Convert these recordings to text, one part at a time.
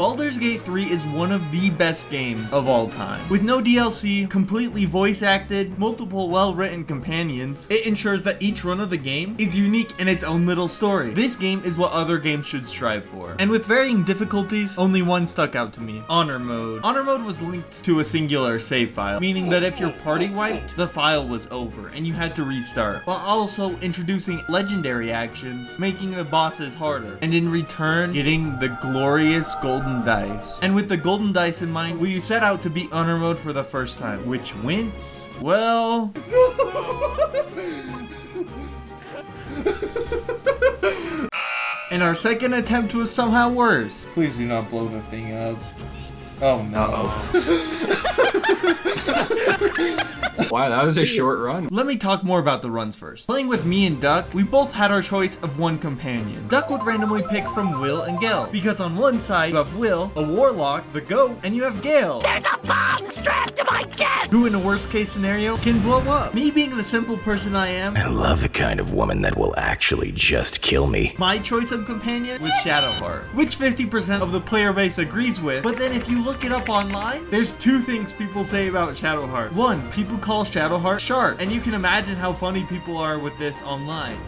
Baldur's Gate 3 is one of the best games of all time. With no DLC, completely voice acted, multiple well-written companions, it ensures that each run of the game is unique in its own little story. This game is what other games should strive for. And with varying difficulties, only one stuck out to me: Honor Mode. Honor Mode was linked to a singular save file, meaning that if your party wiped, the file was over and you had to restart, while also introducing legendary actions, making the bosses harder, and in return, getting the glorious golden dice. And with the golden dice in mind, we set out to beat Honor Mode for the first time, which went, well... And our second attempt was somehow worse. Please do not blow the thing up. Oh no. Wow, that was a short run. Let me talk more about the runs first. Playing with me and Duck, we both had our choice of one companion. Duck would randomly pick from Will and Gale, because on one side you have Will, a warlock, the goat, and you have Gale. There's a bomb strapped to my chest! Who in a worst case scenario can blow up. Me being the simple person I am, I love the kind of woman that will actually just kill me. my choice of companion was Shadowheart, which 50% of the player base agrees with, but then if you look it up online, there's two things people say about Shadowheart. One, people call Shadowheart sharp, and you can imagine how funny people are with this online.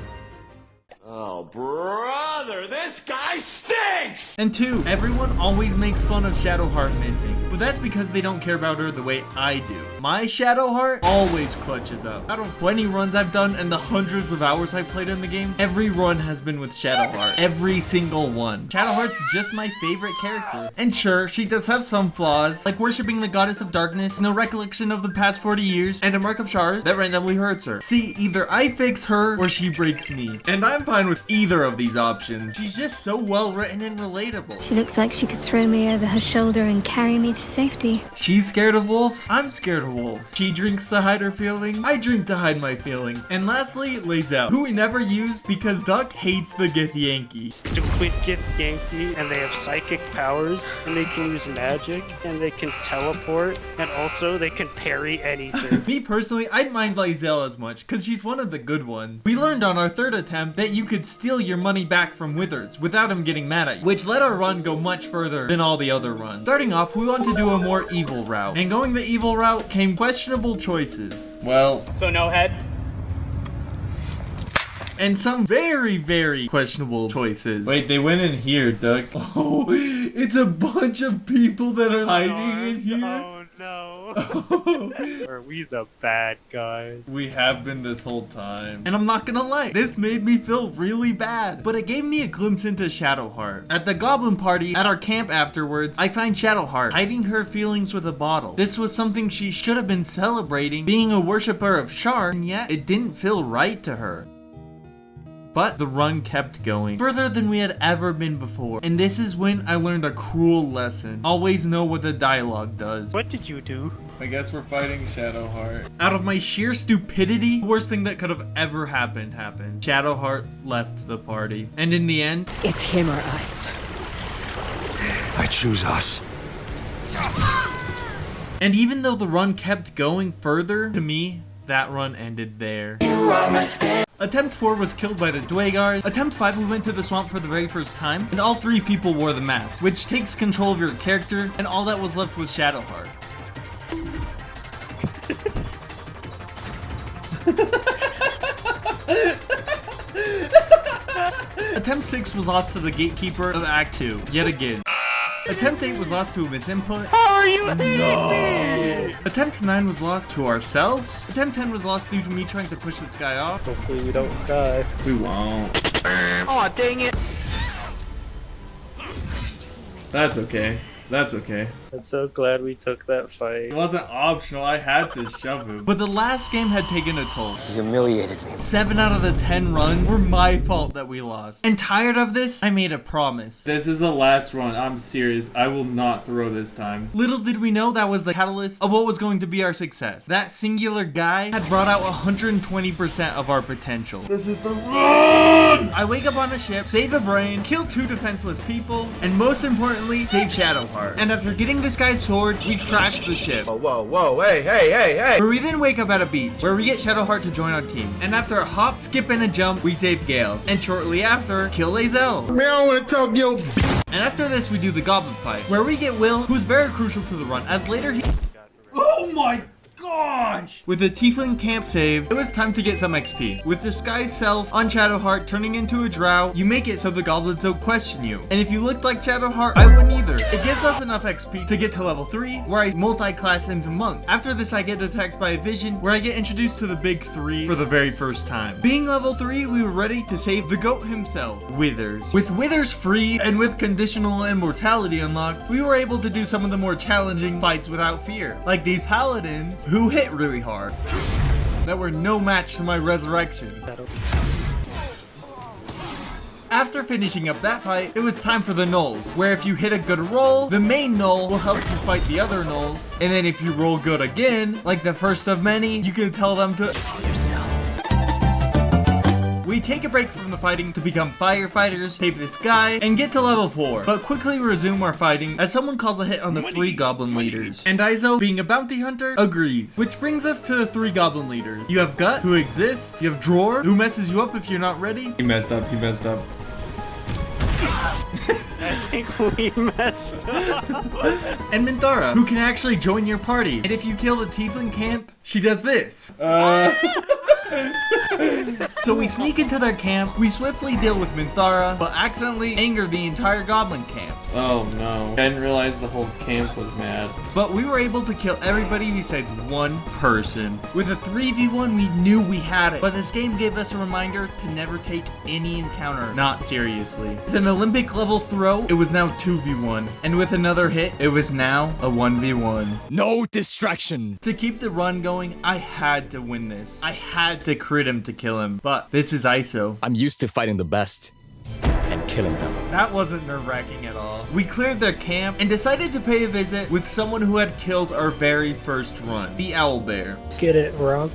Oh, brother, this guy stinks! And two, everyone always makes fun of Shadowheart missing, but that's because they don't care about her the way I do. My Shadowheart always clutches up. Out of 20 runs I've done and the hundreds of hours I've played in the game, every run has been with Shadowheart. Every single one. Shadowheart's just my favorite character. And sure, she does have some flaws, like worshipping the goddess of darkness, no recollection of the past 40 years, and a mark of Shar that randomly hurts her. See, either I fix her or she breaks me. And I'm fine with either of these options. She's just so well written and relatable. She looks like she could throw me over her shoulder and carry me to safety. She's scared of wolves, I'm scared of wolves. She drinks to hide her feelings, I drink to hide my feelings. And lastly, Lazel, who we never used because Duck hates the Githyanki. Stupid Githyanki, and they have psychic powers, and they can use magic, and they can teleport, and also they can parry anything. Me personally, I'd mind Lazel as much, cause she's one of the good ones. We learned on our third attempt that you could steal your money back from Withers without him getting mad at you, which let our run go much further than all the other runs. Starting off, we want to do a more evil route, and going the evil route came questionable choices. Well, So no head? and some very, very questionable choices. Wait, they went in here, Duck. Oh, it's a bunch of people that are hiding in here. Oh no. Are we the bad guys? We have been this whole time. And I'm not gonna lie, this made me feel really bad. But it gave me a glimpse into Shadowheart. At the goblin party, at our camp afterwards, I find Shadowheart hiding her feelings with a bottle. This was something she should have been celebrating, being a worshiper of Shar, and yet it didn't feel right to her. But the run kept going, further than we had ever been before. And this is when I learned a cruel lesson. Always know what the dialogue does. What did you do? I guess we're fighting Shadowheart. Out of my sheer stupidity, the worst thing that could have ever happened happened. Shadowheart left the party. And in the end, It's him or us. I choose us. and even though the run kept going further, to me, that run ended there. Attempt 4 was killed by the Dwagar. Attempt 5 we went to the swamp for the very first time, and all 3 people wore the mask, which takes control of your character, and all that was left was Shadowheart. Attempt 6 was lost to the gatekeeper of Act 2, yet again. Attempt 8 was lost to a misinput. How are you hating me? Attempt 9 was lost to ourselves. Attempt 10 was lost due to me trying to push this guy off. Hopefully we don't die. We won't. Aw, dang it. That's okay. That's okay. I'm so glad we took that fight. It wasn't optional, I had to shove him. But the last game had taken a toll. He humiliated me. 7 out of the 10 runs were my fault that we lost. And tired of this, I made a promise. This is the last run, I'm serious. I will not throw this time. Little did we know that was the catalyst of what was going to be our success. That singular guy had brought out 120% of our potential. This is the run! I wake up on a ship, save a brain, kill 2 defenseless people, and most importantly, save Shadowheart. Shadowheart. And after getting this guy's sword, we crash the ship. Whoa, hey. Where we then wake up at a beach, where we get Shadowheart to join our team. And after a hop, skip, and a jump, we save Gale. And shortly after, kill Lae'zel. Man, I want to talk yo. And after this, we do the goblin fight, where we get Will, who's very crucial to the run, as later he... Oh my gosh! With the Tiefling camp saved, it was time to get some XP. With Disguise Self on Shadowheart turning into a drow, you make it so the goblins don't question you. And if you looked like Shadowheart, I wouldn't either. It gives us enough XP to get to level 3, where I multi-class into Monk. After this, I get attacked by a vision, where I get introduced to the big 3 for the very first time. Being level 3, we were ready to save the goat himself, Withers. With Withers free, and with conditional immortality unlocked, we were able to do some of the more challenging fights without fear. Like these paladins, who hit really hard, that were no match to my resurrection. After finishing up that fight, it was time for the gnolls, where if you hit a good roll, the main gnoll will help you fight the other gnolls, and then if you roll good again, like the first of many, you can tell them to We take a break from the fighting to become firefighters, save this guy, and get to level 4, but quickly resume our fighting as someone calls a hit on the 3 goblin leaders. And Izo, being a bounty hunter, agrees. Which brings us to the 3 goblin leaders. You have Gut, who exists, you have Dror, who messes you up if you're not ready. He messed up. I think we messed up. And Minthara, who can actually join your party. And if you kill the Tiefling camp, she does this. So we sneak into their camp, we swiftly deal with Minthara, but accidentally anger the entire goblin camp. Oh no. I didn't realize the whole camp was mad. But we were able to kill everybody besides one person. With a 3v1, we knew we had it, but this game gave us a reminder to never take any encounter not seriously. With an Olympic level throw, it was now 2v1, and with another hit, it was now a 1v1. No distractions. To keep the run going, I had to win this. I had to crit him to kill him, but this is ISO. I'm used to fighting the best and killing them. That wasn't nerve-wracking at all. We cleared their camp and decided to pay a visit with someone who had killed our very first run, the Owlbear. Get it, Rob.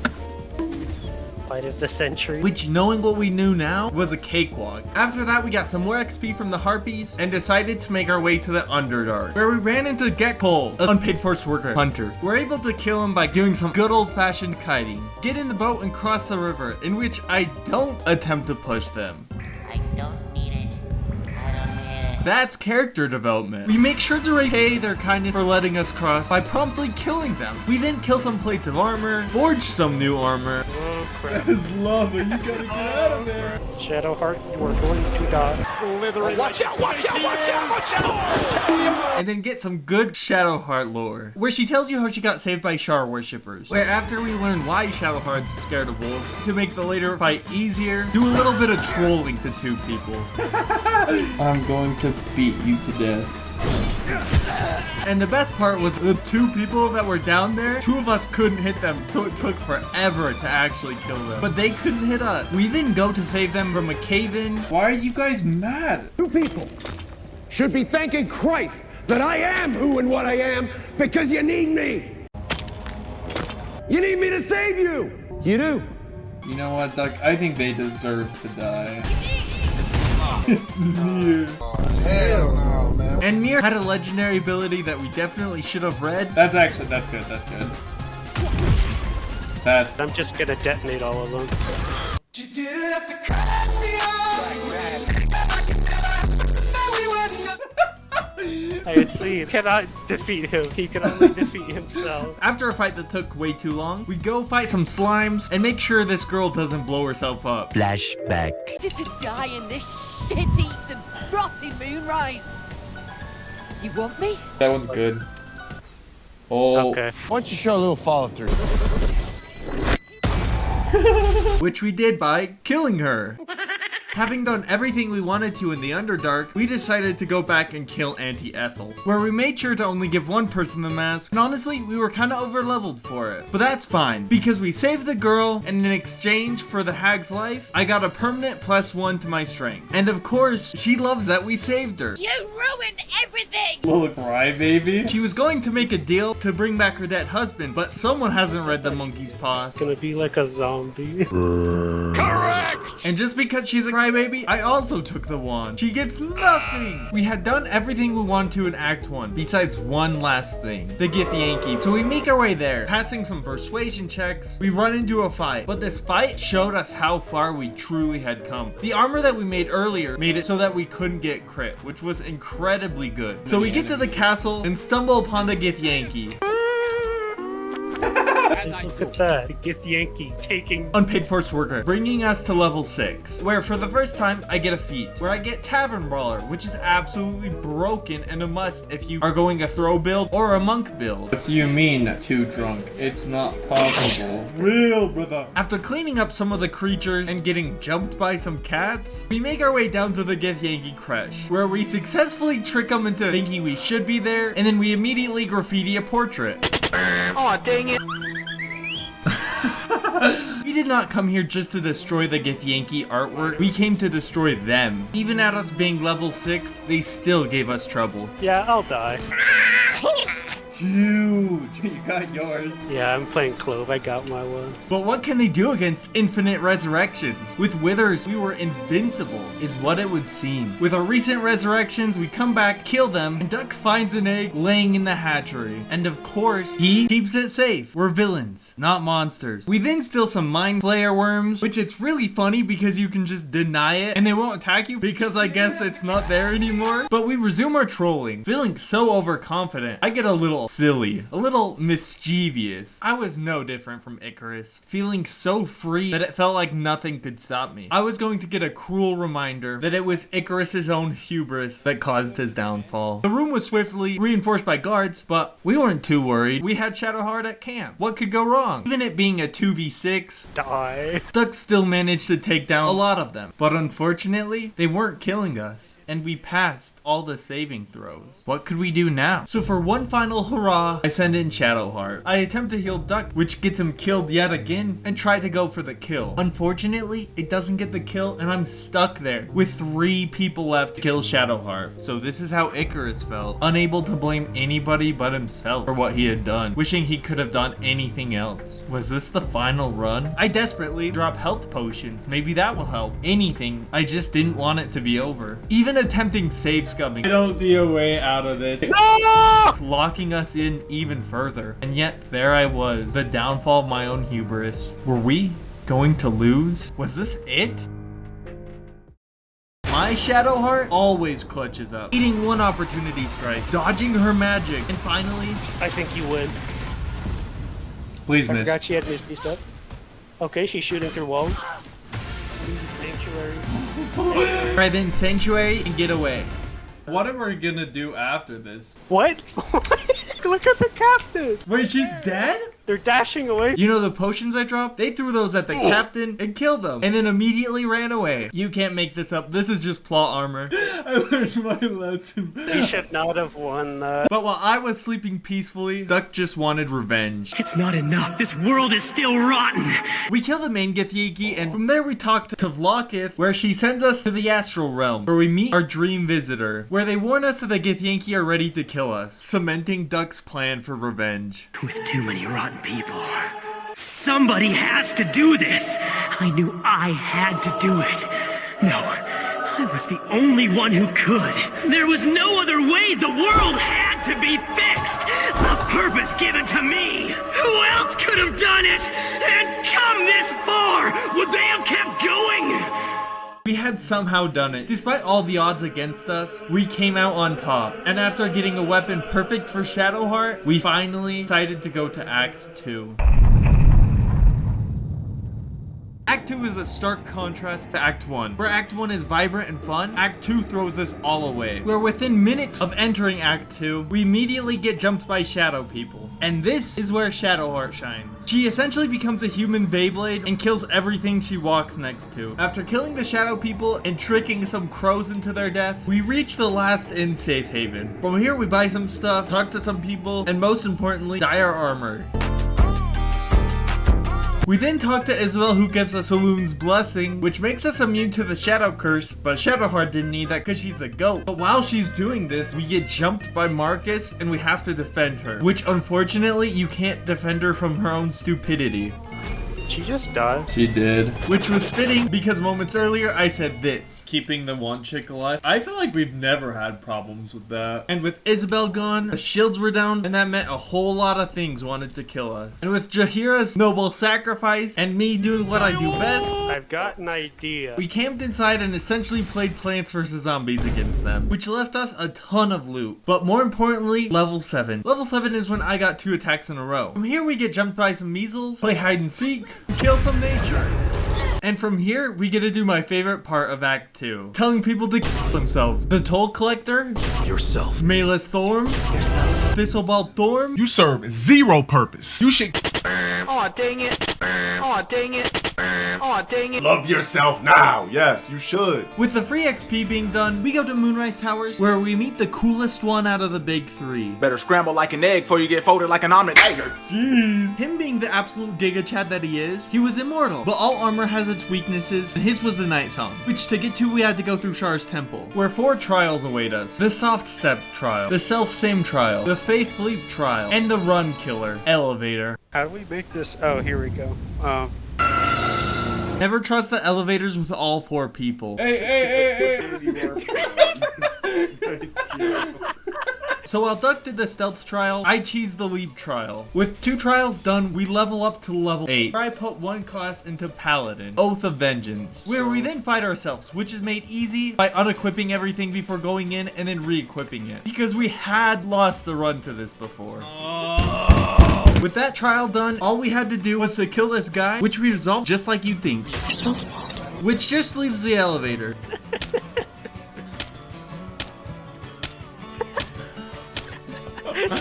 Fight of the century. Which, knowing what we knew now, was a cakewalk. After that, we got some more XP from the Harpies and decided to make our way to the Underdark, where we ran into Githyanki, an unpaid forced worker hunter. We're able to kill him by doing some good old-fashioned kiting. Get in the boat and cross the river, in which I don't attempt to push them. I don't need it. I don't need it. That's character development. We make sure to repay their kindness for letting us cross by promptly killing them. We then kill some plates of armor, forge some new armor. Oh crap. That is lava, you gotta get out of there. Shadowheart, you are going to die. Watch out! And then get some good Shadowheart lore, where she tells you how she got saved by Shar worshippers. Where after we learn why Shadowheart's scared of wolves, to make the later fight easier, do a little bit of trolling to 2 people. I'm going to beat you to death. And the best part was the 2 people that were down there, 2 of us couldn't hit them, so it took forever to actually kill them. But they couldn't hit us. We then go to save them from a cave-in. Why are you guys mad? You people should be thanking Christ that I am who and what I am because you need me. You need me to save you. You do. You know what, Duck? I think they deserve to die. It's Nier. Hell no, man. And Nier had a legendary ability that we definitely should have read. That's good. That's I'm just gonna detonate all of them. I see. You cannot defeat him. He can only defeat himself. After a fight that took way too long, we go fight some slimes and make sure this girl doesn't blow herself up. Flashback. Just to die in this shitty, the rotting moonrise. You want me? that one's good. Oh. Okay. Why don't you show a little follow through? Which we did by killing her. Having done everything we wanted to in the Underdark, we decided to go back and kill Auntie Ethel, where we made sure to only give one person the mask, and honestly, we were kinda over-leveled for it. But that's fine, because we saved the girl, and in exchange for the hag's life, I got a permanent +1 to my strength. And of course, she loves that we saved her. You ruined everything! Little cry, baby. She was going to make a deal to bring back her dead husband, but someone hasn't read the monkey's paw. It's gonna be like a zombie. Correct! And just because she's a crybaby, I also took the wand. She gets nothing. We had done everything we wanted to in Act 1, besides one last thing, the Githyanki. So we make our way there, passing some persuasion checks. We run into a fight, but this fight showed us how far we truly had come. The armor that we made earlier made it so that we couldn't get crit, which was incredibly good. So we get to the castle and stumble upon the Githyanki. Look at that, the Githyanki taking Unpaid forced worker, bringing us to level 6, where for the first time I get a feat, where I get Tavern Brawler, which is absolutely broken and a must if you are going a throw build or a monk build. What do you mean, too drunk? It's not possible. Real, brother. After cleaning up some of the creatures and getting jumped by some cats, we make our way down to the Githyanki Creche, where we successfully trick them into thinking we should be there, and then we immediately graffiti a portrait. Aw, dang it. We did not come here just to destroy the Githyanki artwork, we came to destroy them. Even at us being level 6, they still gave us trouble. Yeah, I'll die. Huge. You got yours. Yeah, I'm playing Clove. I got my one. But what can they do against infinite resurrections? With Withers, we were invincible, is what it would seem. With our recent resurrections, we come back, kill them, and Duck finds an egg laying in the hatchery. And of course, he keeps it safe. We're villains, not monsters. We then steal some Mind Flayer worms, which it's really funny because you can just deny it and they won't attack you because I guess it's not there anymore. But we resume our trolling, feeling so overconfident. I get a little silly, a little mischievous. I was no different from Icarus, feeling so free that it felt like nothing could stop me. I was going to get a cruel reminder that it was Icarus's own hubris that caused his downfall. The room was swiftly reinforced by guards, but we weren't too worried. We had Shadowheart at camp. What could go wrong? Even it being a 2v6, Die. Duck still managed to take down a lot of them. But unfortunately, they weren't killing us, and we passed all the saving throws. What could we do now? So for one final hurrah, I send in Shadowheart. I attempt to heal Duck, which gets him killed yet again, and try to go for the kill. Unfortunately, it doesn't get the kill, and I'm stuck there with 3 people left to kill Shadowheart. So this is how Icarus felt, unable to blame anybody but himself for what he had done, wishing he could have done anything else. Was this the final run? I desperately drop health potions. Maybe that will help. Anything. I just didn't want it to be over. Even attempting save scumming. I don't see a way out of this. Locking us in even further. And yet, there I was, the downfall of my own hubris. Were we going to lose? Was this it? My Shadowheart always clutches up, eating one opportunity strike, dodging her magic, and finally, I think you win. please I miss. forgot she had Misty stuff. Okay, she's shooting through walls. Sanctuary. Alright then, Sanctuary and get away. What are we gonna do after this? What? Look at the captain! Wait, she's dead? They're dashing away. You know the potions I dropped? They threw those at the captain and killed them, and then immediately ran away. You can't make this up. This is just plot armor. I learned my lesson. We should not have won that. But while I was sleeping peacefully, Duck just wanted revenge. It's not enough. This world is still rotten. We kill the main Githyanki, and from there we talk to Vlokith, where she sends us to the Astral Realm, where we meet our dream visitor, where they warn us that the Githyanki are ready to kill us, cementing Duck's plan for revenge. With too many rotten people, somebody has to do this. I knew I had to do it. No, I was the only one who could. There was no other way. The world had to be fixed. A purpose given to me. Who else could have done it? And come this far? Would they have kept going? We had somehow done it. Despite all the odds against us, we came out on top. And after getting a weapon perfect for Shadowheart, we finally decided to go to Act 2. Act 2 is a stark contrast to Act 1. Where Act 1 is vibrant and fun, Act 2 throws us all away. Where within minutes of entering Act 2, we immediately get jumped by shadow people. And this is where Shadowheart shines. She essentially becomes a human Beyblade and kills everything she walks next to. After killing the shadow people and tricking some crows into their death, we reach the last in safe haven. From here we buy some stuff, talk to some people, and most importantly, dye our armor. We then talk to Isabel, who gives us Saloon's blessing, which makes us immune to the shadow curse, but Shadowheart didn't need that because she's a goat. But while she's doing this, we get jumped by Marcus and we have to defend her, which unfortunately you can't defend her from her own stupidity. she just die? She did. Which was fitting because moments earlier I said this. Keeping the one chick alive. I feel like we've never had problems with that. And with Isabel gone, the shields were down, and that meant a whole lot of things wanted to kill us. And with Jaheira's noble sacrifice, and me doing what I do best, I've got an idea. we camped inside and essentially played Plants vs. Zombies against them, which left us a ton of loot. But more importantly, level 7. Level 7 is when I got 2 attacks in a row. From here we get jumped by some measles, play hide and seek, kill some nature. And from here, we get to do my favorite part of Act 2. Telling people to kill themselves. The Toll Collector. Yourself. Malus Thorm. Yourself. Thistleball Thorm. You serve zero purpose. You should Aw, dang it. Aw, dang it. Aw, dang it. love yourself now. Yes, you should. With the free XP being done, we go to Moonrise Towers, where we meet the coolest one out of the big 3. Better scramble like an egg before you get folded like an omelet later. Jeez. Him being the absolute Giga Chad that he is, he was immortal. But all armor has its weaknesses, and his was the Night Song, which to get to we had to go through Shar's temple, where 4 trials await us. The Soft Step trial, the Self-Same trial, the Faith Leap trial, and the Run Killer elevator. How do we make this? Oh, here we go. Never trust the elevators with all 4 people. Hey. So while Duck did the stealth trial, I cheesed the leap trial. With 2 trials done, we level up to level 8, where I put 1 class into Paladin, Oath of Vengeance, where we then fight ourselves, which is made easy by unequipping everything before going in and then re-equipping it, because we had lost the run to this before. With that trial done, all we had to do was to kill this guy, which we resolved just like you'd think. Which just leaves the elevator.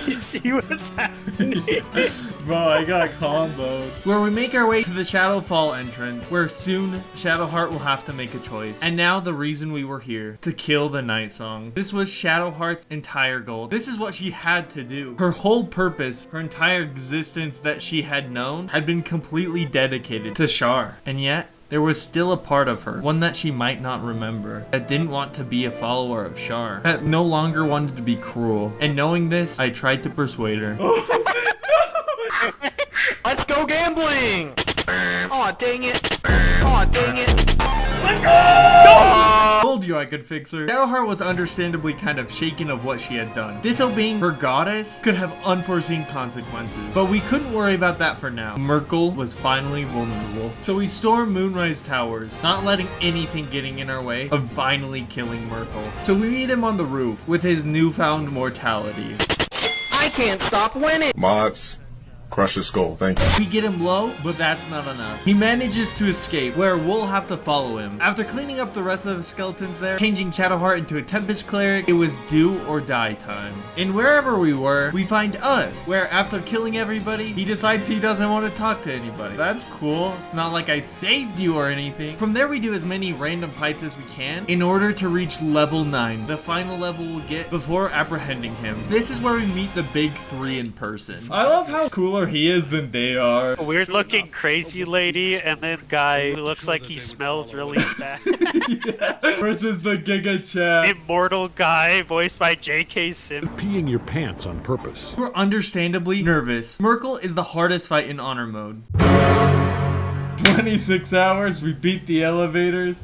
You see what's happening? Bro, I got comboed. Where we make our way to the Shadowfall entrance, where soon Shadowheart will have to make a choice. And now the reason we were here, to kill the Night Song. This was Shadowheart's entire goal. This is what she had to do. Her whole purpose, her entire existence that she had known, had been completely dedicated to Shar. And yet, there was still a part of her, one that she might not remember, that didn't want to be a follower of Shar, that no longer wanted to be cruel. And knowing this, I tried to persuade her. Let's go gambling. Aw, dang it. Aw, dang it. Let's go! Told you I could fix her. Shadowheart was understandably kind of shaken of what she had done. Disobeying her goddess could have unforeseen consequences, but we couldn't worry about that for now. Myrkul was finally vulnerable. So we stormed Moonrise Towers, not letting anything getting in our way of finally killing Myrkul. So we meet him on the roof with his newfound mortality. I can't stop winning. Mods, crush his skull. Thank you. We get him low, but that's not enough. He manages to escape, where we'll have to follow him. After cleaning up the rest of the skeletons there, changing Shadowheart into a Tempest Cleric, it was do or die time. And wherever we were, we find us, where after killing everybody, he decides he doesn't want to talk to anybody. That's cool. It's not like I saved you or anything. From there, we do as many random fights as we can in order to reach level 9, the final level we'll get before apprehending him. This is where we meet the big 3 in person. I love how cooler he is than they are. A weird looking crazy lady and then guy who looks like he smells really bad. Yeah. Versus the Giga Chad. Immortal guy voiced by J.K. Simmons. Peeing your pants on purpose. We're understandably nervous. Myrkul is the hardest fight in honor mode. 26 hours, we beat the elevators.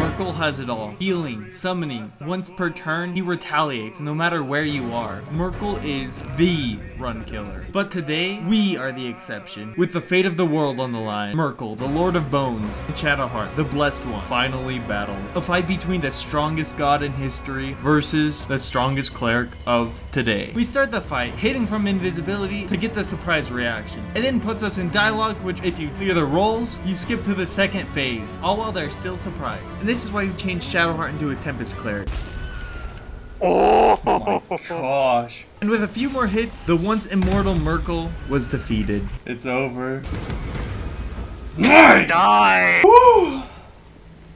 Myrkul has it all. Healing, summoning. Once per turn, he retaliates no matter where you are. Myrkul is the run killer. But today, we are the exception. With the fate of the world on the line, Myrkul, the Lord of Bones, and Shadowheart, the Blessed One, finally battle. A fight between the strongest god in history versus the strongest cleric of today. We start the fight, hitting from invisibility to get the surprise reaction. It then puts us in dialogue, which if you clear the rolls, you skip to the second phase, all while they're still surprised. And this is why we changed Shadowheart into a Tempest Cleric. Oh my gosh. And with a few more hits, the once immortal Myrkul was defeated. It's over. Die! Woo!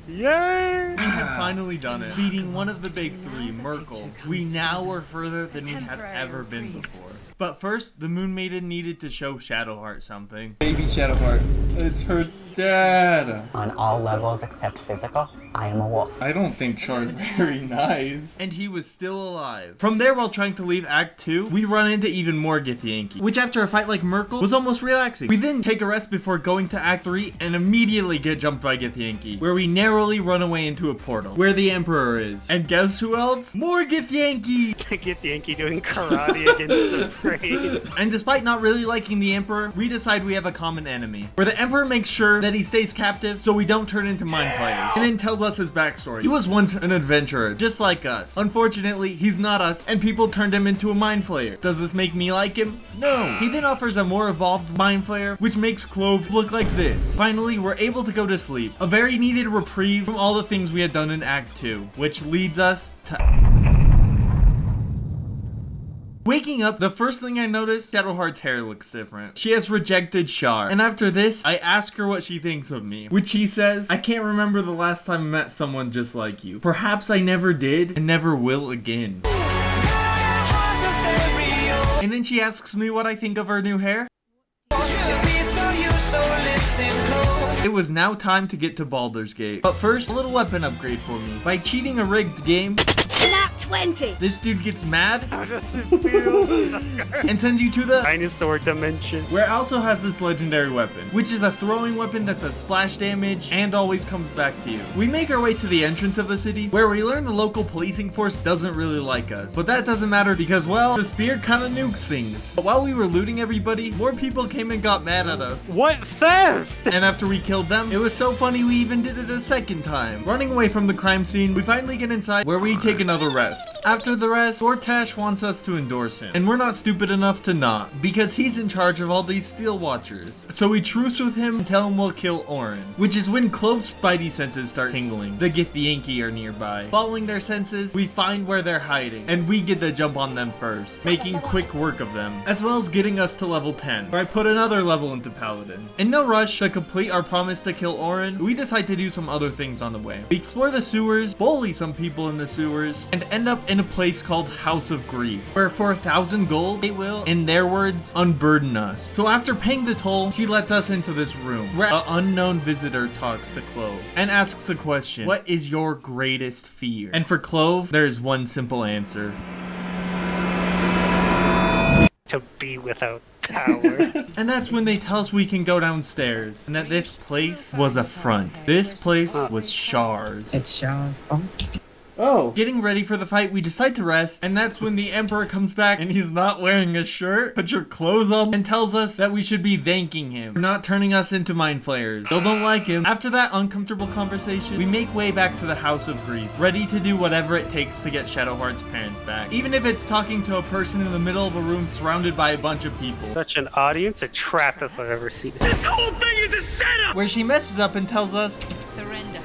Yay! We had finally done it, beating one of the big 3, Myrkul. We now were further than we had ever been before. But first, the Moon Maiden needed to show Shadowheart something. Baby Shadowheart. It's her dad. On all levels except physical. I am a wolf. I don't think Char's very nice. And he was still alive. From there, while trying to leave Act 2, we run into even more Githyanki, which after a fight like Myrkul was almost relaxing. We then take a rest before going to Act 3 and immediately get jumped by Githyanki, where we narrowly run away into a portal, where the Emperor is. And guess who else? More Githyanki! Githyanki doing karate against the brain. And despite not really liking the Emperor, we decide we have a common enemy, where the Emperor makes sure that he stays captive so we don't turn into mind flayers, and then tells us his backstory. He was once an adventurer, just like us. Unfortunately, he's not us, and people turned him into a mind flayer. Does this make me like him? No. He then offers a more evolved mind flayer, which makes Clove look like this. Finally, we're able to go to sleep. A very needed reprieve from all the things we had done in Act 2, which leads us to... Waking up, the first thing I noticed, Shadowheart's hair looks different. She has rejected Shar. And after this, I ask her what she thinks of me, which she says, I can't remember the last time I met someone just like you. Perhaps I never did and never will again. And then she asks me what I think of her new hair. It was now time to get to Baldur's Gate. But first, a little weapon upgrade for me. By cheating a rigged game, Nat 20! this dude gets mad How does it feel? and sends you to the Dinosaur dimension. where it also has this legendary weapon, which is a throwing weapon that does splash damage and always comes back to you. We make our way to the entrance of the city, where we learn the local policing force doesn't really like us. But that doesn't matter because, well, the spear kinda nukes things. But while we were looting everybody, more people came and got mad at us. What theft? And after we killed them, it was so funny we even did it a second time. Running away from the crime scene, we finally get inside, where we take another rest. After the rest, Gortash wants us to endorse him, and we're not stupid enough to not, because he's in charge of all these Steel Watchers. So we truce with him and tell him we'll kill Orin, which is when Clove's spidey senses start tingling. The Githyanki are nearby. Following their senses, we find where they're hiding, and we get the jump on them first, making quick work of them, as well as getting us to level 10, where I put another level into Paladin. In no rush to complete our promise to kill Orin, we decide to do some other things on the way. We explore the sewers, bully some people in the sewers, and end up in a place called House of Grief, where for 1,000 gold, they will, in their words, unburden us. So after paying the toll, she lets us into this room, where an unknown visitor talks to Clove, and asks a question: what is your greatest fear? And for Clove, there is one simple answer. To be without power. And that's when they tell us we can go downstairs, and that this place was a front. This place was Shar's. It's Shaw's fault. Oh. Getting ready for the fight, we decide to rest, and that's when the Emperor comes back and he's not wearing a shirt, put your clothes on, and tells us that we should be thanking him for not turning us into mind flayers. Still don't like him. After that uncomfortable conversation, we make way back to the House of Grief, ready to do whatever it takes to get Shadowheart's parents back. Even if it's talking to a person in the middle of a room surrounded by a bunch of people. Such an audience, a trap if I've ever seen it. This whole thing is a setup! Where she messes up and tells us, Surrender.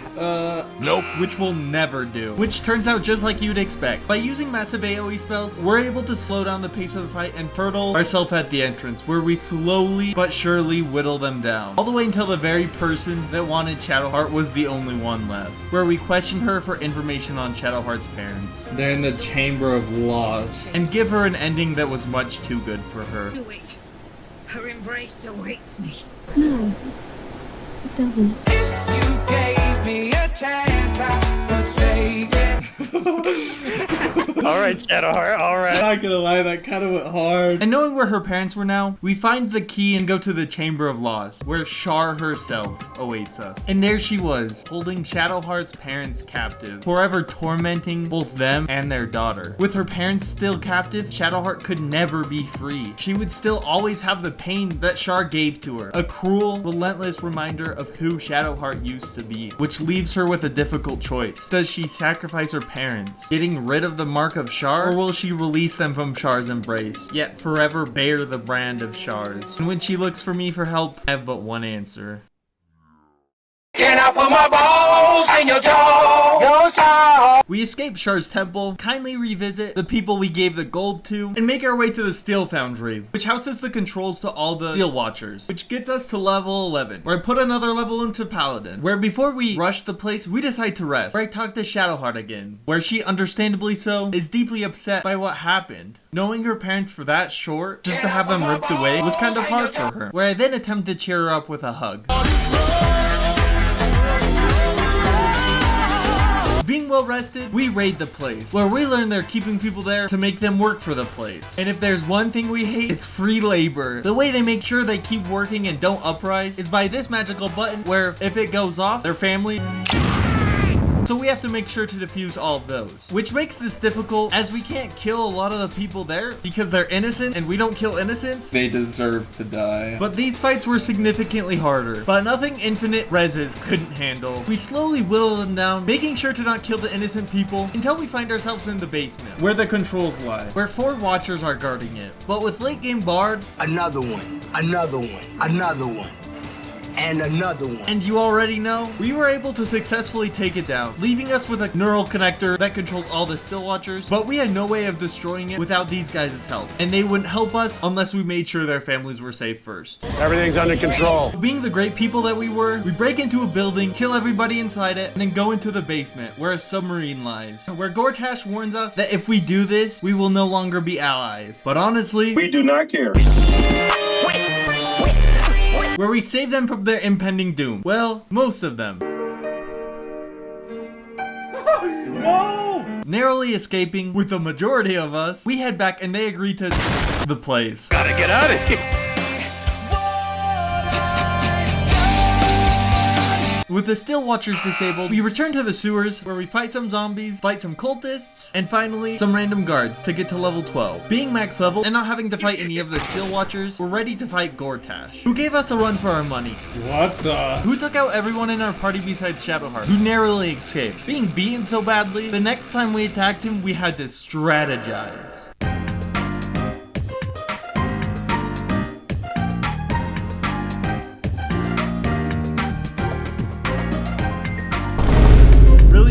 nope, which we'll never do. Which turns out just like you'd expect. By using massive AoE spells, we're able to slow down the pace of the fight and turtle ourselves at the entrance, where we slowly but surely whittle them down. All the way until the very person that wanted Shadowheart was the only one left, where we questioned her for information on Shadowheart's parents. They're in the Chamber of Laws. And give her an ending that was much too good for her. Do it. Her embrace awaits me. No, it doesn't. You gave me a chance, I could take it. Alright, Shadowheart, alright. I'm not gonna lie, that kind of went hard. And knowing where her parents were now, we find the key and go to the Chamber of Laws, where Shar herself awaits us. And there she was, holding Shadowheart's parents captive, forever tormenting both them and their daughter. With her parents still captive, Shadowheart could never be free. She would still always have the pain that Shar gave to her, a cruel, relentless reminder of who Shadowheart used to be, which leaves her with a difficult choice. Does she sacrifice her parents, getting rid of the mark of Shar, or will she release them from Shar's embrace, yet forever bear the brand of Shar's? And when she looks for me for help, I have but one answer. Can I put my balls in your jaw? Your jaw. We escape Shar's temple, kindly revisit the people we gave the gold to, and make our way to the Steel Foundry, which houses the controls to all the Steel Watchers, which gets us to level 11, where I put another level into Paladin, where before we rush the place, we decide to rest, where I talk to Shadowheart again, where she, understandably so, is deeply upset by what happened. Knowing her parents for that short, just to have them ripped away, was kind of hard for her, where I then attempt to cheer her up with a hug. Being well rested, we raid the place, where we learn they're keeping people there to make them work for the place. And if there's one thing we hate, it's free labor. The way they make sure they keep working and don't uprise is by this magical button where if it goes off, their family... So we have to make sure to defuse all of those, which makes this difficult as we can't kill a lot of the people there because they're innocent and we don't kill innocents. They deserve to die. But these fights were significantly harder, but nothing infinite reses couldn't handle. We slowly whittle them down, making sure to not kill the innocent people until we find ourselves in the basement, where the controls lie, where 4 watchers are guarding it. But with late game Bard, Another one, another one, another one. And another one. And you already know, we were able to successfully take it down, leaving us with a neural connector that controlled all the still watchers, but we had no way of destroying it without these guys' help. And they wouldn't help us unless we made sure their families were safe first. Everything's under control. Being the great people that we were, we break into a building, kill everybody inside it, and then go into the basement where a submarine lies, where Gortash warns us that if we do this, we will no longer be allies. But honestly, We do not care. where we save them from their impending doom. Well, most of them. No! Narrowly escaping with the majority of us, we head back and they agree to the place. Gotta get out of here. With the still watchers disabled, we return to the sewers where we fight some zombies, fight some cultists, and finally some random guards to get to level 12. Being max level and not having to fight any of the still watchers, we're ready to fight Gortash, who gave us a run for our money. What the? Who took out everyone in our party besides Shadowheart, who narrowly escaped. Being beaten so badly, the next time we attacked him, we had to strategize.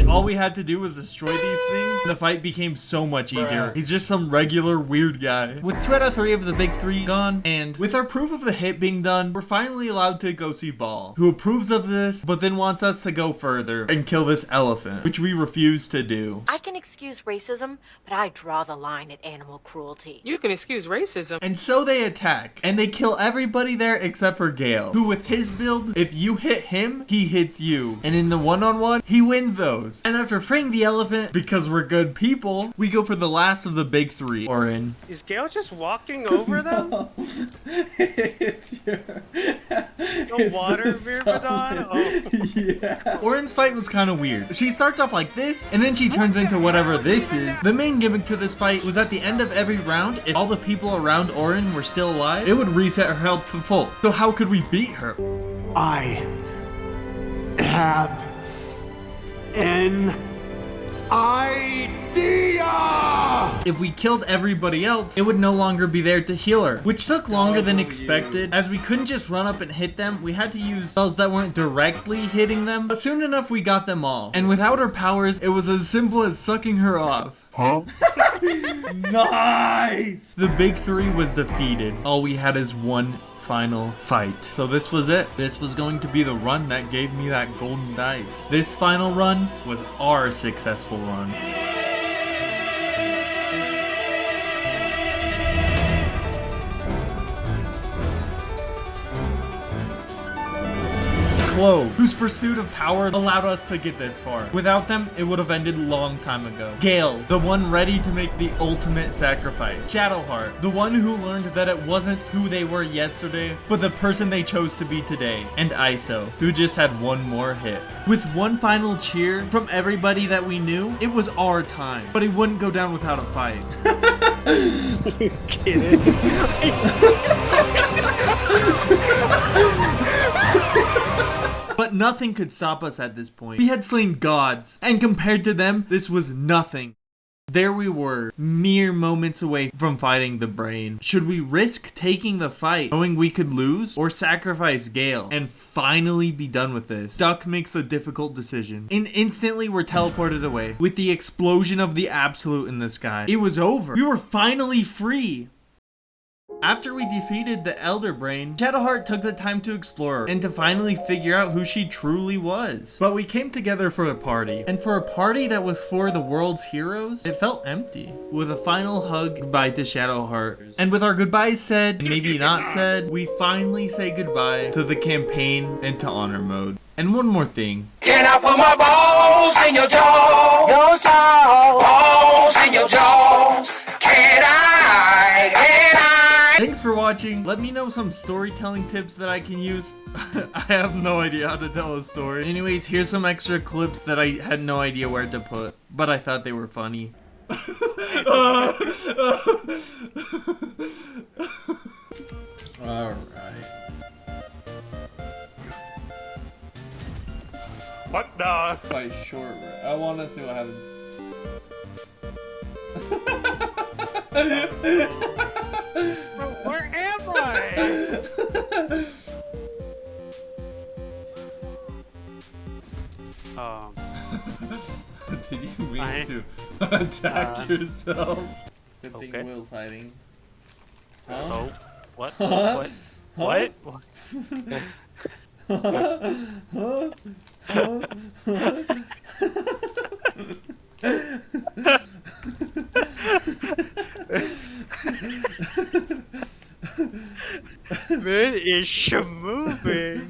All we had to do was destroy these things. The fight became so much easier. He's just some regular weird guy. With 2 out of 3 of the big 3 gone, and with our proof of the hit being done, we're finally allowed to go see Ball, who approves of this, but then wants us to go further and kill this elephant, which we refuse to do. I can excuse racism, but I draw the line at animal cruelty. You can excuse racism. And so they attack, and they kill everybody there except for Gale, who with his build, if you hit him, he hits you. And in the one-on-one, he wins those. And after freeing the elephant, because we're good people, we go for the last of the big 3. Orin. Is Gale just walking over them? It's your... The water Myrkul? Oh. Yeah. Orin's fight was kind of weird. She starts off like this, and then she turns into whatever this is. The main gimmick to this fight was at the end of every round, if all the people around Orin were still alive, it would reset her health to full. So how could we beat her? I have an idea! If we killed everybody else, it would no longer be there to heal her, which took longer than expected. As we couldn't just run up and hit them, we had to use spells that weren't directly hitting them, but soon enough we got them all. And without her powers, it was as simple as sucking her off. Huh? Nice! The big 3 was defeated. All we had is one final fight. So this was it. This was going to be the run that gave me that golden dice. This final run was our successful run. Clove, whose pursuit of power allowed us to get this far. Without them, it would have ended long time ago. Gale, the one ready to make the ultimate sacrifice. Shadowheart, the one who learned that it wasn't who they were yesterday, but the person they chose to be today. And Iso, who just had one more hit. With one final cheer from everybody that we knew, it was our time. But it wouldn't go down without a fight. You kidding? But nothing could stop us at this point. We had slain gods, and compared to them, this was nothing. There we were, mere moments away from fighting the brain. Should we risk taking the fight, knowing we could lose, or sacrifice Gale and finally be done with this? Duck makes the difficult decision, and instantly we're teleported away with the explosion of the absolute in the sky. It was over. We were finally free. After we defeated the Elder Brain, Shadowheart took the time to explore her and to finally figure out who she truly was. But we came together for a party, and for a party that was for the world's heroes, it felt empty. With a final hug goodbye to Shadowheart, and with our goodbyes said, and maybe not said, we finally say goodbye to the campaign and to honor mode. And one more thing. Can I put my balls Balls in your jaw. Your jaw. Balls in your jaw. Can I? Can I? Thanks for watching. Let me know some storytelling tips that I can use. I have no idea how to tell a story. Anyways, here's some extra clips that I had no idea where to put, but I thought they were funny. Alright. What the? By short. I want to see what happens. Where am I? Did you mean to attack yourself? Good thing Okay. Will's hiding. Huh? Oh, what? Huh? What? Huh? Man is moving.